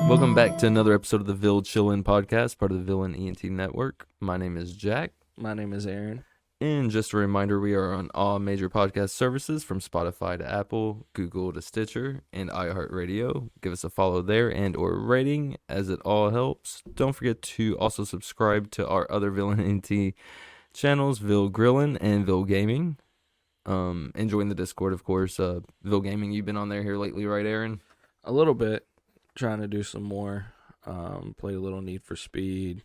Welcome back to another episode of the Ville Chillin' Podcast, part of the Villain ENT Network. My name is Jack. My name is Aaron. And just a reminder, we are on all major podcast services from Spotify to Apple, Google to Stitcher, and iHeartRadio. Give us a follow there and or rating, as it all helps. Don't forget to also subscribe to our other Villain ENT channels, Ville Grillin' and Ville Gaming. And join the Discord, of course. Ville Gaming, you've been on there here lately, right, Aaron? A little bit. Trying to do some more. Played a little Need for Speed.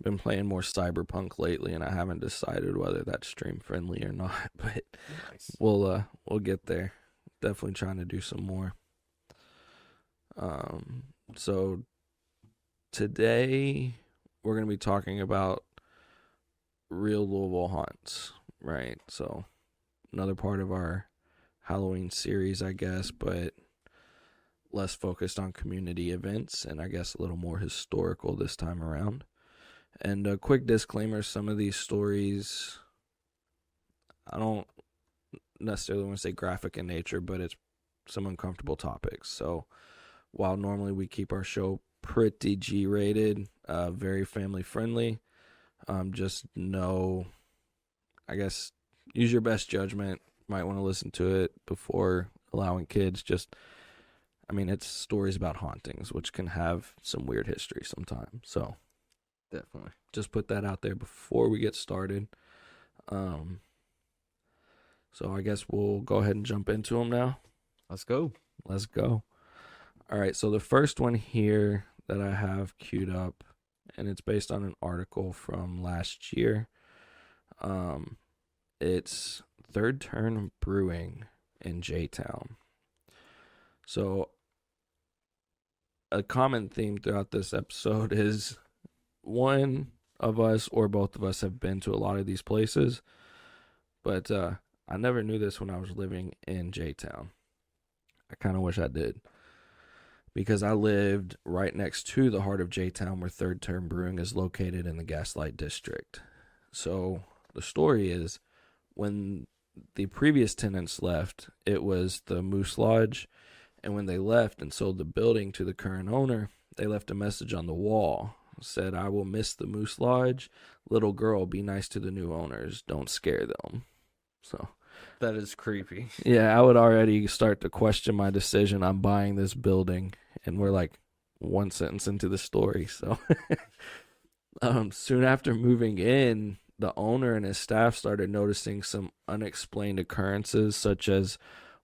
Been playing more Cyberpunk lately, and I haven't decided whether that's stream friendly or not. But Nice. we'll get there. Definitely trying to do some more. So today we're gonna be talking about real Louisville haunts, right? So another part of our Halloween series, I guess, but less focused on community events and I guess a little more historical this time around. And a quick disclaimer, some of these stories, I don't necessarily want to say graphic in nature, but it's some uncomfortable topics. So while normally we keep our show pretty G-rated, very family friendly, just know, I guess, use your best judgment. Might want to listen to it before allowing kids. It's stories about hauntings, which can have some weird history sometimes. So Definitely. just put that out there before we get started. So I guess we'll go ahead and jump into them now. Let's go. Let's go. All right, so the first one here that I have queued up, and it's based on an article from last year. It's Third Turn Brewing in J-Town. So a common theme throughout this episode is one of us or both of us have been to a lot of these places, but I never knew this when I was living in J-Town. I kind of wish I did, because I lived right next to the heart of J-Town where Third Turn Brewing is located in the Gaslight District. So the story is, when the previous tenants left, it was the Moose Lodge. And when they left and sold the building to the current owner, they left a message on the wall. It said, "I will miss the Moose Lodge. Little girl, be nice to the new owners. Don't scare them." So That is creepy. yeah, I would already start to question my decision on buying this building. And we're like one sentence into the story. So soon after moving in, the owner and his staff started noticing some unexplained occurrences, such as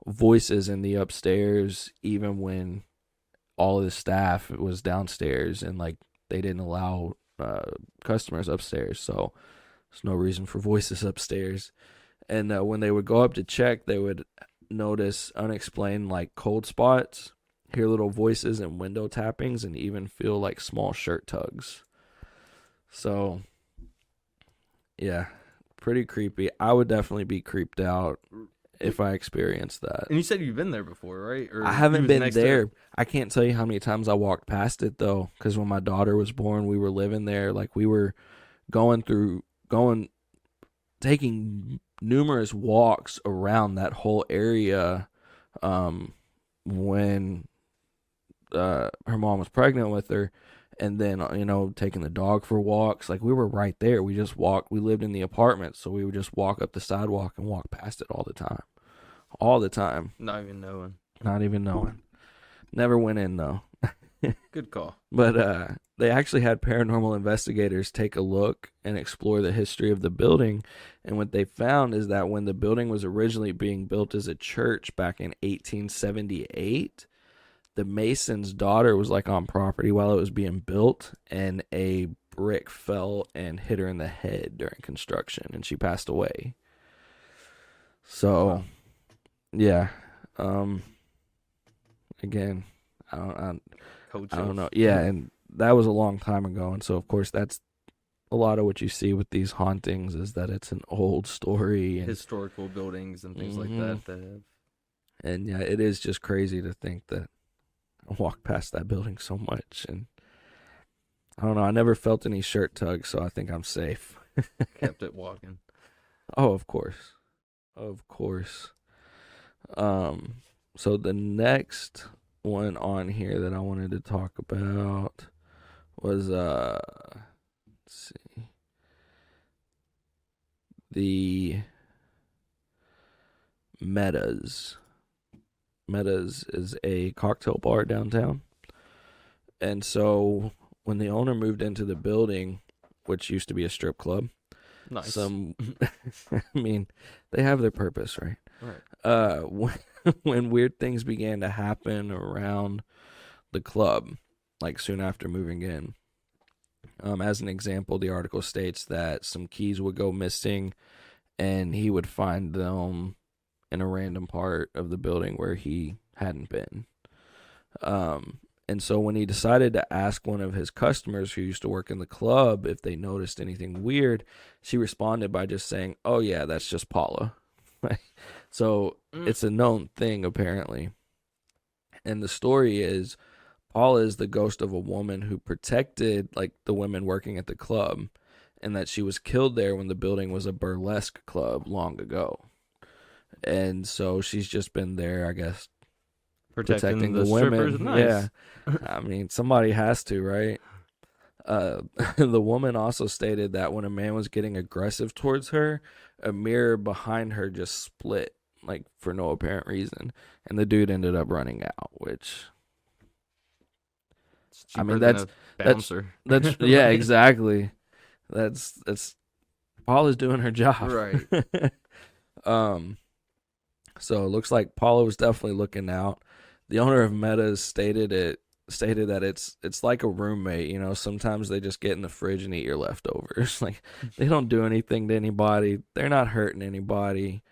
voices in the upstairs, even when all of the staff was downstairs, and like they didn't allow customers upstairs, so there's no reason for voices upstairs. And when they would go up to check, they would notice unexplained like cold spots, hear little voices and window tappings, and even feel like small shirt tugs. So yeah, pretty creepy. I would definitely be creeped out if I experienced that. And you said you've been there before, right? Or I you haven't was been next to there. it? I can't tell you how many times I walked past it, though, because when my daughter was born, we were living there. Like, we were taking numerous walks around that whole area when her mom was pregnant with her. And then, taking the dog for walks. Like, we were right there. We just walked. We lived in the apartment, so we would just walk up the sidewalk and walk past it all the time. All the time. Not even knowing. Not even knowing. Never went in, though. Good call. But they actually had paranormal investigators take a look and explore the history of the building. And what they found is that when the building was originally being built as a church back in 1878, the mason's daughter was like on property while it was being built, and a brick fell and hit her in the head during construction, and she passed away. So, yeah. Again, I don't know. Yeah, and that was a long time ago, and so of course that's a lot of what you see with these hauntings, is that it's an old story and Historical buildings and things like that have. And yeah, it is just crazy to think that I walked past that building so much, and I don't know. I never felt any shirt tugs, so I think I'm safe. Kept it walking. Oh, of course. Of course. So the next one on here that I wanted to talk about was let's see, the Metas. Metas is a cocktail bar downtown. And so when the owner moved into the building, which used to be a strip club, Nice. I mean, they have their purpose, right? Right. When weird things began to happen around the club, like soon after moving in. As an example, the article states that some keys would go missing and he would find them in a random part of the building where he hadn't been. And so when he decided to ask one of his customers who used to work in the club if they noticed anything weird, she responded by just saying, "Oh yeah, that's just Paula." So it's a known thing apparently. And the story is Paula is the ghost of a woman who protected like the women working at the club, and that she was killed there when the building was a burlesque club long ago. And so she's just been there, I guess, protecting the women. Nice. Yeah. I mean, somebody has to, right? The woman also stated that when a man was getting aggressive towards her, a mirror behind her just split, like for no apparent reason, and the dude ended up running out. Which, It's I mean, cheaper than that's a bouncer. yeah, exactly. That's Paula's doing her job, Right. So it looks like Paula was definitely looking out. The owner of Metas stated that it's like a roommate, you know, sometimes they just get in the fridge and eat your leftovers. Like they don't do anything to anybody. They're not hurting anybody.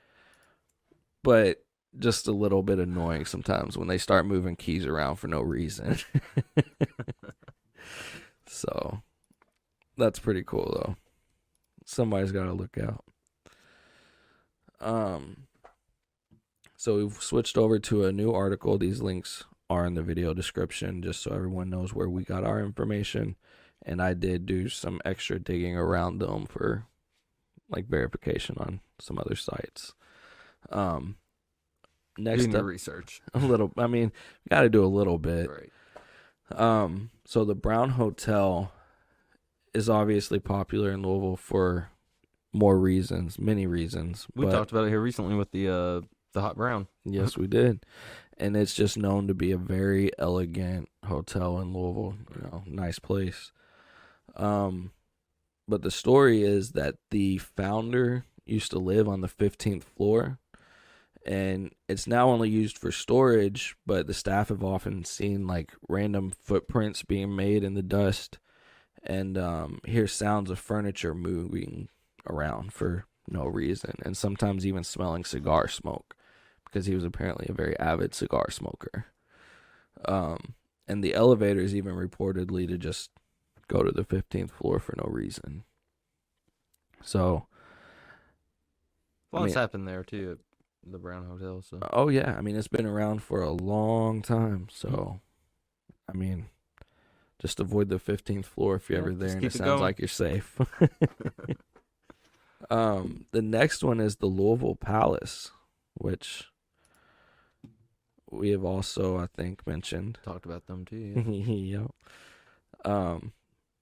But just a little bit annoying sometimes when they start moving keys around for no reason. So that's pretty cool though. Somebody's got to look out. So we've switched over to a new article. These links are in the video description just so everyone knows where we got our information. And I did do some extra digging around them for like verification on some other sites. Next Doing your up, research. a little, I mean, got to do a little bit. Right. So the Brown Hotel is obviously popular in Louisville for more reasons, many reasons. We talked about it here recently with the hot brown. Yes, we did. And it's just known to be a very elegant hotel in Louisville, you know, nice place. But the story is that the founder used to live on the 15th floor, and it's now only used for storage, but the staff have often seen like random footprints being made in the dust and hear sounds of furniture moving around for no reason, and sometimes even smelling cigar smoke because he was apparently a very avid cigar smoker. And the elevators even reportedly to just go to the 15th floor for no reason. So, What's happened there too at the Brown Hotel? So. Oh yeah, I mean it's been around for a long time. So, I mean, just avoid the 15th floor if you're ever there, and it sounds like you're safe. The next one is the Louisville Palace, which we have also, I think, mentioned. Talked about them too. Yeah. Yep.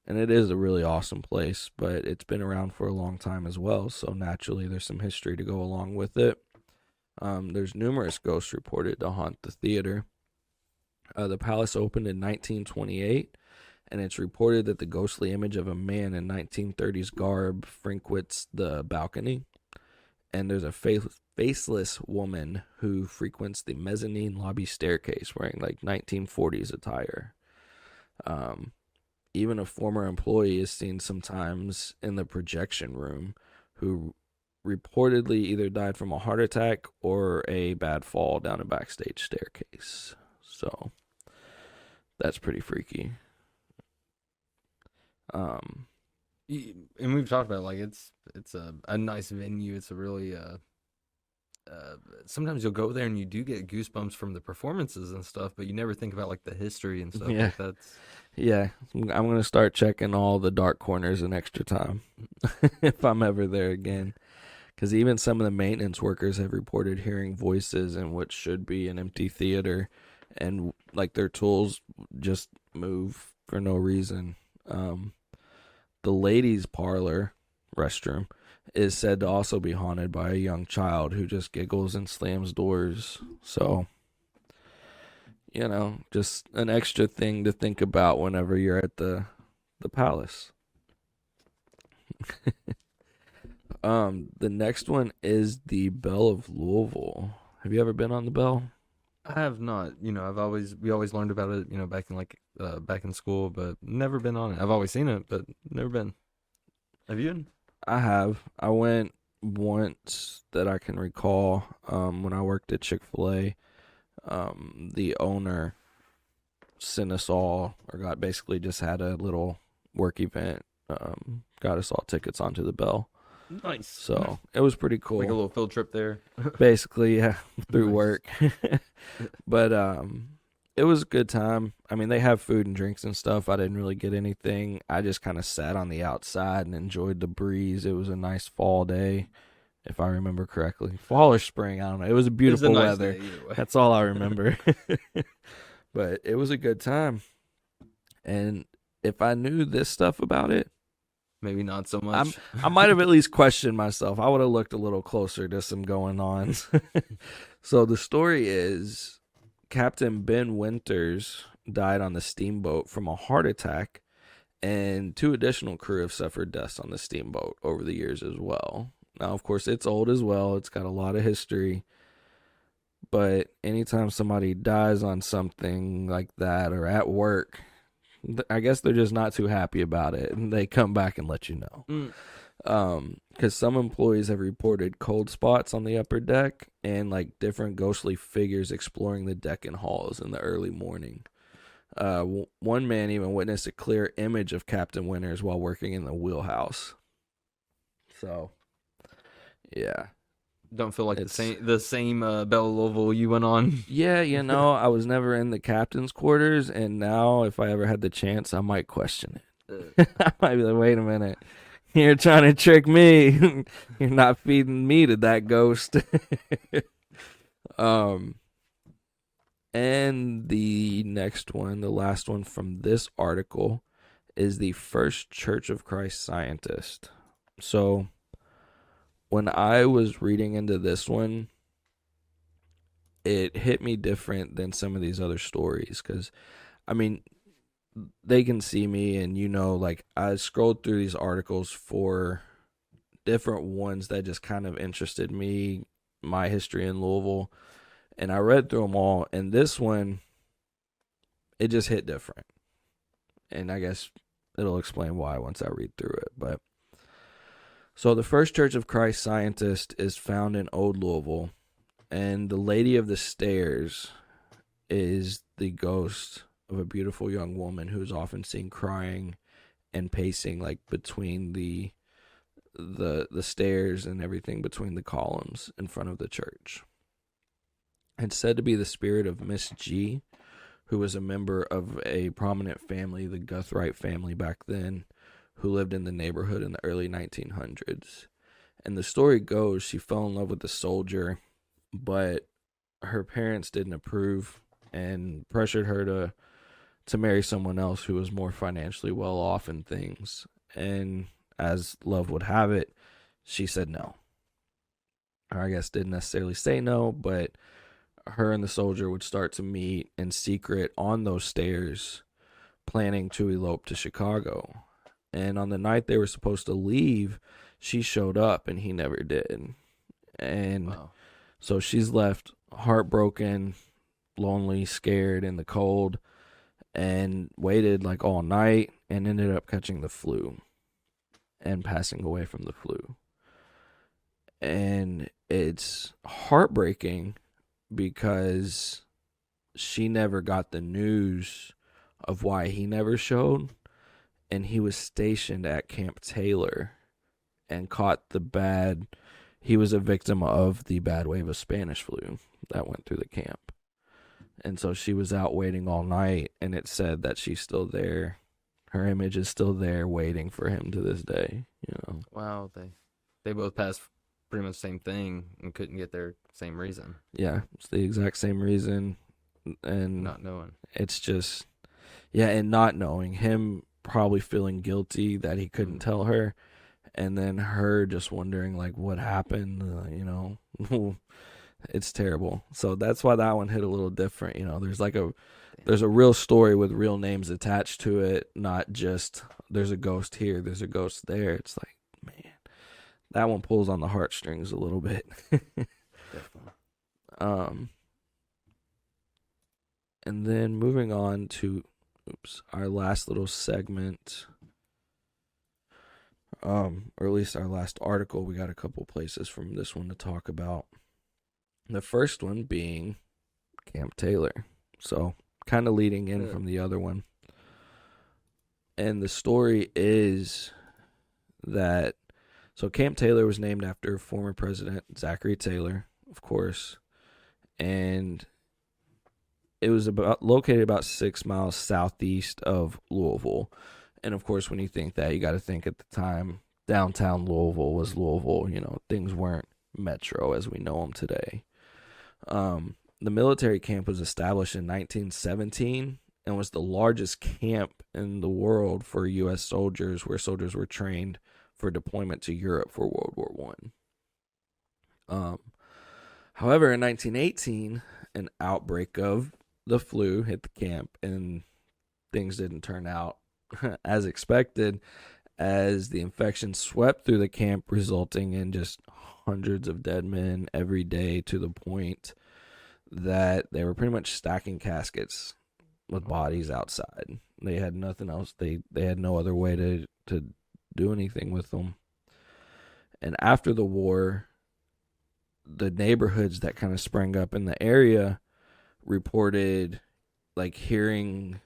And it is a really awesome place, but it's been around for a long time as well. So naturally, there's some history to go along with it. There's numerous ghosts reported to haunt the theater. The palace opened in 1928, and it's reported that the ghostly image of a man in 1930s garb frequents the balcony. And there's a faceless woman who frequents the mezzanine lobby staircase wearing like 1940s attire. Even a former employee is seen sometimes in the projection room who reportedly either died from a heart attack or a bad fall down a backstage staircase. So that's pretty freaky. And we've talked about it, like it's a nice venue. It's a really sometimes you'll go there and you do get goosebumps from the performances and stuff, but you never think about like the history and stuff. Yeah. Like that's I'm gonna start checking all the dark corners in extra time if I'm ever there again. Because even some of the maintenance workers have reported hearing voices in what should be an empty theater, and like their tools just move for no reason. The ladies' parlor restroom is said to also be haunted by a young child who just giggles and slams doors. So, just an extra thing to think about whenever you're at the palace. The next one is the Bell of Louisville. Have you ever been on the Bell? I have not. We always learned about it, back in back in school, but never been on it. I've always seen it, but never been. Have you been? I have. I went once that I can recall. When I worked at Chick-fil-A, the owner sent us all, or got basically just had a little work event. Got us all tickets onto the Bell. Nice. So it was pretty cool. Like a little field trip there. Basically, yeah, through Nice. work. But it was a good time. I mean, they have food and drinks and stuff. I didn't really get anything. I just kind of sat on the outside and enjoyed the breeze. It was a nice fall day, if I remember correctly. Fall or spring, I don't know. It was beautiful It was a nice weather. day either way. That's all I remember. But it was a good time. And if I knew this stuff about it, Maybe not so much. I might have at least questioned myself. I would have looked a little closer to some going-ons. So the story is Captain Ben Winters died on the steamboat from a heart attack, and 2 additional crew have suffered deaths on the steamboat over the years as well. Now, of course, it's old as well. It's got a lot of history. But anytime somebody dies on something like that or at work, I guess they're just not too happy about it, and they come back and let you know. Because some employees have reported cold spots on the upper deck and like different ghostly figures exploring the deck and halls in the early morning. One man even witnessed a clear image of Captain Winters while working in the wheelhouse. So, yeah. Don't feel like the same Bella Louisville you went on. Yeah, I was never in the captain's quarters, and now if I ever had the chance, I might question it. I might be like, wait a minute. You're trying to trick me. You're not feeding me to that ghost. And the next one, the last one from this article, is the First Church of Christ scientist. So when I was reading into this one, it hit me different than some of these other stories. Because, I mean, they can see me, and like I scrolled through these articles for different ones that just kind of interested me, my history in Louisville, and I read through them all, and this one, it just hit different. And I guess it'll explain why once I read through it. But so the First Church of Christ scientist is found in Old Louisville, and the Lady of the Stairs is the ghost of a beautiful young woman who is often seen crying and pacing like between the stairs and everything between the columns in front of the church. It's said to be the spirit of Miss G, who was a member of a prominent family, the Guthright family back then, who lived in the neighborhood in the early 1900s. And the story goes she fell in love with the soldier, but her parents didn't approve and pressured her to marry someone else who was more financially well off and things. And as love would have it, she said no. Or I guess didn't necessarily say no, but her and the soldier would start to meet in secret on those stairs, planning to elope to Chicago. And on the night they were supposed to leave, she showed up and he never did. And Wow. So she's left heartbroken, lonely, scared in the cold, and waited like all night and ended up catching the flu and passing away from the flu. And it's heartbreaking because she never got the news of why he never showed, and he was stationed at Camp Taylor and caught he was a victim of the bad wave of Spanish flu that went through the camp. And so she was out waiting all night, and it said that she's still there. Her image is still there waiting for him to this day, Wow, they both passed pretty much the same thing and couldn't get their same reason. Yeah, it's the exact same reason. And Not knowing. it's just, yeah, and not knowing, him probably feeling guilty that he couldn't tell her, and then her just wondering like what happened, it's terrible. So that's why that one hit a little different. There's a real story with real names attached to it, not just there's a ghost here, there's a ghost there. It's like, man, that one pulls on the heartstrings a little bit. Definitely. And then moving on to our last little segment, or at least our last article. We got a couple places from this one to talk about. The first one being Camp Taylor. So kind of leading in from the other one. And the story is that, so Camp Taylor was named after former President Zachary Taylor, of course. And it was located about 6 miles southeast of Louisville. And of course, when you think that, you got to think at the time, downtown Louisville was Louisville. Things weren't metro as we know them today. The military camp was established in 1917 and was the largest camp in the world for U.S. soldiers, where soldiers were trained for deployment to Europe for World War I. However, in 1918, an outbreak of the flu hit the camp, and things didn't turn out as expected, as the infection swept through the camp, resulting in just hundreds of dead men every day, to the point that they were pretty much stacking caskets with bodies outside. They had nothing else. They had no other way to do anything with them. And after the war, the neighborhoods that kind of sprang up in the area reported like hearing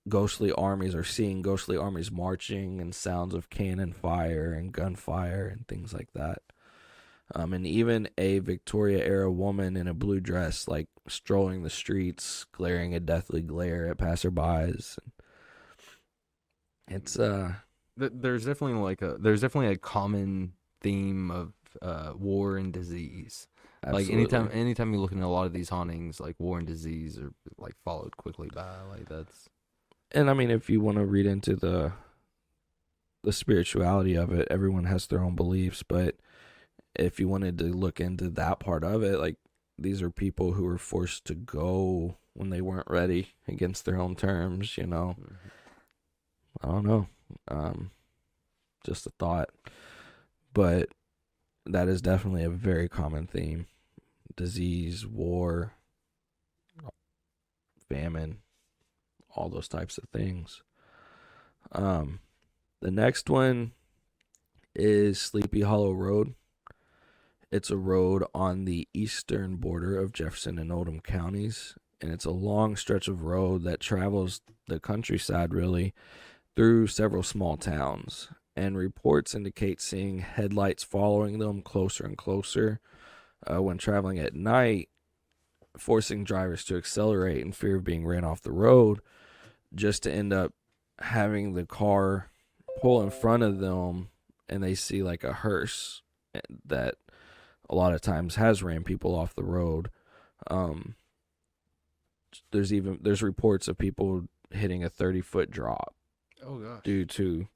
ghostly armies or seeing ghostly armies marching, and sounds of cannon fire and gunfire and things like that. And even a Victoria era woman in a blue dress, like strolling the streets, glaring a deathly glare at passerbys. It's There's definitely a common theme of war and disease. absolutely. Like anytime you look into a lot of these hauntings, like war and disease are like followed quickly by, like that's. And I mean, if you want to read into the spirituality of it, everyone has their own beliefs, but if you wanted to look into that part of it, like, these are people who were forced to go when they weren't ready, against their own terms, Mm-hmm. I don't know. Just a thought. But that is definitely a very common theme. Disease, war, famine, all those types of things. The next one is Sleepy Hollow Road. It's a road on the eastern border of Jefferson and Oldham counties, and it's a long stretch of road that travels the countryside, really, through several small towns. And reports indicate seeing headlights following them closer and closer when traveling at night, forcing drivers to accelerate in fear of being ran off the road, just to end up having the car pull in front of them, and they see like a hearse that a lot of times has ran people off the road. There's reports of people hitting a 30-foot drop. Oh gosh. Due to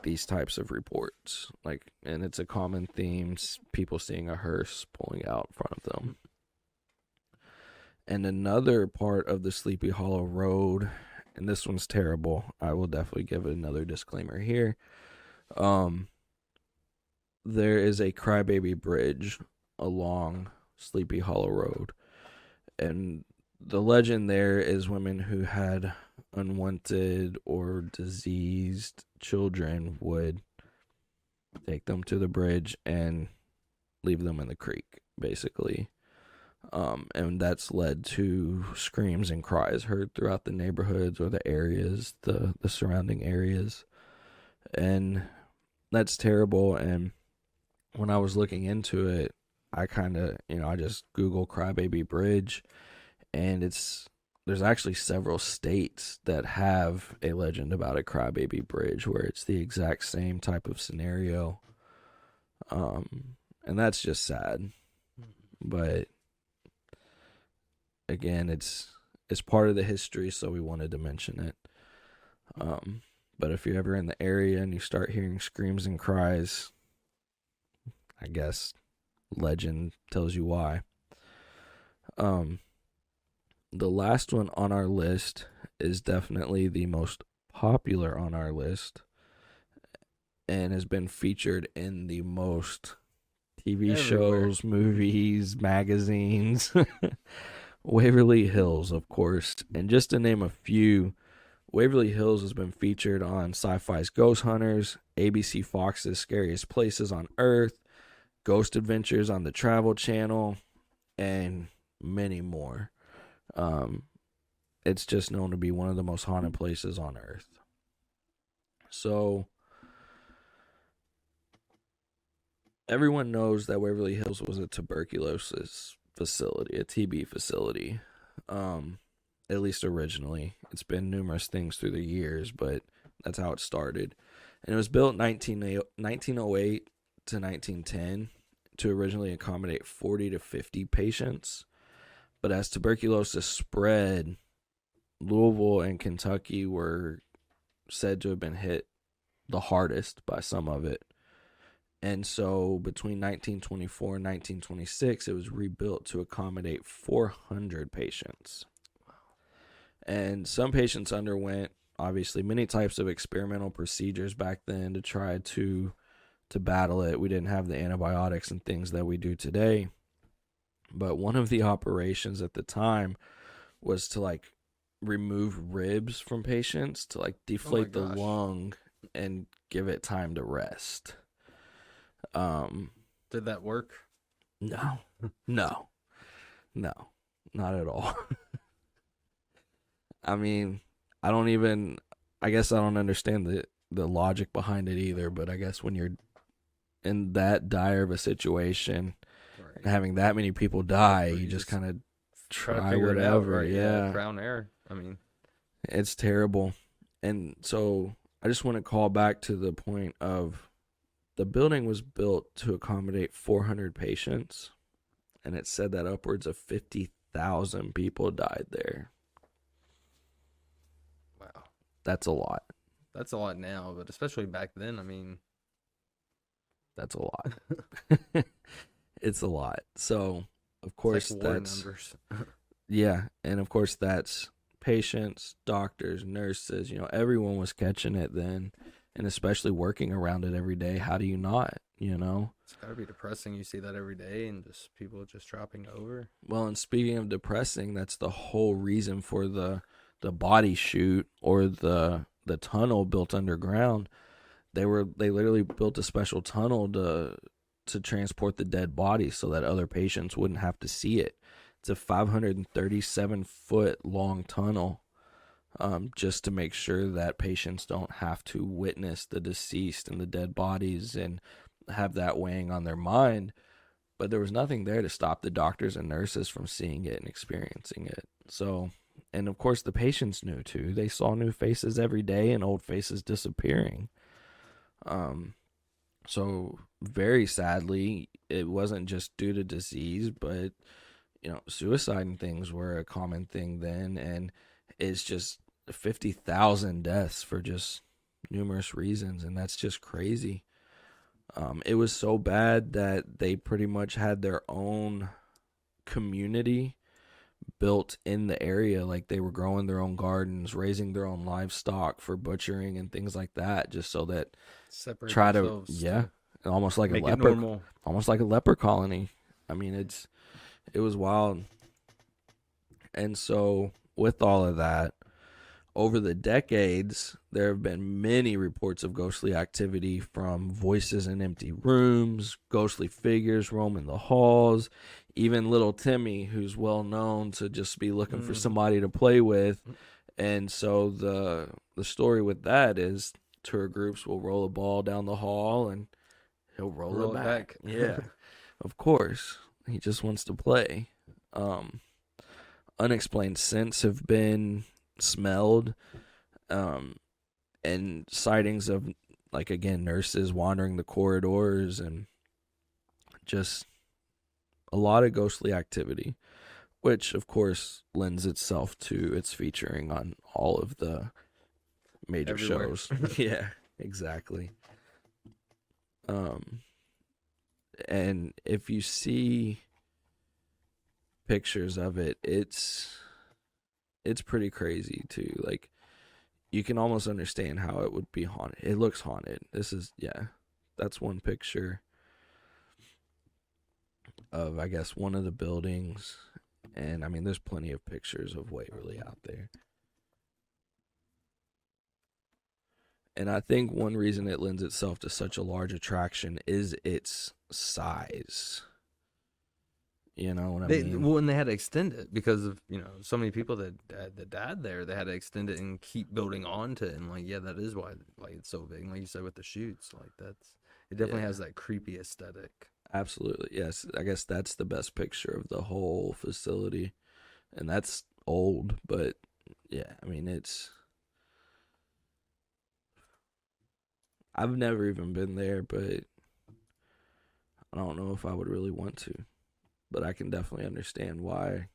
these types of reports, and it's a common theme, people seeing a hearse pulling out in front of them. And another part of the Sleepy Hollow Road, and this one's terrible, I will definitely give it another disclaimer here. There is a crybaby bridge along Sleepy Hollow Road, and the legend there is women who had unwanted or diseased children would take them to the bridge and leave them in the creek, basically. And that's led to screams and cries heard throughout the neighborhoods or the areas, the surrounding areas. And that's terrible. And when I was looking into it, I kind of, I just Google Crybaby Bridge, and there's actually several states that have a legend about a Crybaby Bridge where it's the exact same type of scenario. And that's just sad. But again, it's part of the history, so we wanted to mention it. But if you're ever in the area and you start hearing screams and cries, I guess legend tells you why. The last one on our list is definitely the most popular on our list and has been featured in the most TV Everywhere. shows, movies, magazines. Waverly Hills, of course. And just to name a few, Waverly Hills has been featured on Sci-Fi's Ghost Hunters, ABC Fox's Scariest Places on Earth, Ghost Adventures on the Travel Channel, and many more. It's just known to be one of the most haunted places on Earth. So everyone knows that Waverly Hills was a tuberculosis facility, a TB facility. At least originally. It's been numerous things through the years, but that's how it started. And it was built 1908 to 1910 to originally accommodate 40 to 50 patients. But as tuberculosis spread, Louisville and Kentucky were said to have been hit the hardest by some of it. And so between 1924 and 1926, it was rebuilt to accommodate 400 patients. And some patients underwent, obviously, many types of experimental procedures back then to try to battle it. We didn't have the antibiotics and things that we do today. But one of the operations at the time was to, like, remove ribs from patients to, like, deflate the lung and give it time to rest. Did that work? No, not at all. I mean, I guess I don't understand the logic behind it either, but I guess when you're in that dire of a situation and having that many people die, you just kind of try whatever. Yeah. Trial and error. I mean, it's terrible. And so I just want to call back to the point of the building was built to accommodate 400 patients, and it said that upwards of 50,000 people died there. wow. That's a lot. That's a lot now, but especially back then, I mean, that's a lot. It's a lot. So, of course, it's like war that's numbers. yeah, and of course that's patients, doctors, nurses, everyone was catching it then, and especially working around it every day. How do you not, It's got to be depressing. You see that every day and just people just dropping over. Well, and speaking of depressing, that's the whole reason for the body chute or the tunnel built underground. They literally built a special tunnel to transport the dead bodies so that other patients wouldn't have to see it. It's a 537-foot long tunnel, just to make sure that patients don't have to witness the deceased and the dead bodies and have that weighing on their mind. But there was nothing there to stop the doctors and nurses from seeing it and experiencing it. So, and of course the patients knew too. They saw new faces every day and old faces disappearing. So very sadly, it wasn't just due to disease, but suicide and things were a common thing then, and it's just 50,000 deaths for just numerous reasons, and that's just crazy. It was so bad that they pretty much had their own community built in the area. Like, they were growing their own gardens, raising their own livestock for butchering and things like that, just so that Separate try to themselves almost like a make it leper, normal. almost like a leper colony. I mean, it was wild. And so with all of that, over the decades, there have been many reports of ghostly activity, from voices in empty rooms, ghostly figures roaming the halls, even little Timmy, who's well known to just be looking for somebody to play with. And so the story with that is tour groups will roll a ball down the hall and he'll roll it back. Yeah, of course. He just wants to play. Unexplained scents have been smelled, and sightings of, like, again, nurses wandering the corridors, and just a lot of ghostly activity. which of course lends itself to its featuring on all of the major Everywhere. shows. Yeah, exactly. And if you see pictures of it, it's pretty crazy too. Like, you can almost understand how it would be haunted. It looks haunted. That's one picture of, I guess, one of the buildings. And I mean, there's plenty of pictures of Waverly out there. And I think one reason it lends itself to such a large attraction is its size. You know what I mean? Well, and they had to extend it because of so many people that died there. They had to extend it and keep building onto it, and like that is why it's so big. And like you said with the shoots, it definitely has that creepy aesthetic. Absolutely, yes. I guess that's the best picture of the whole facility, and that's old, but yeah, I mean I've never even been there, but I don't know if I would really want to. But I can definitely understand why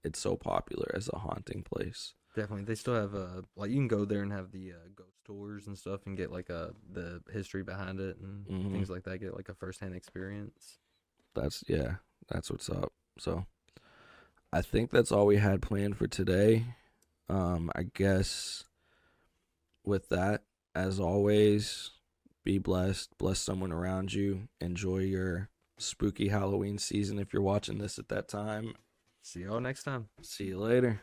it's so popular as a haunting place. Definitely, they still have you can go there and have the ghost tours and stuff, and get the history behind it and things like that. Get like a firsthand experience. That's what's up. So, I think that's all we had planned for today. I guess with that, as always, be blessed. Bless someone around you. Enjoy your spooky Halloween season if you're watching this at that time. See y'all next time. See you later.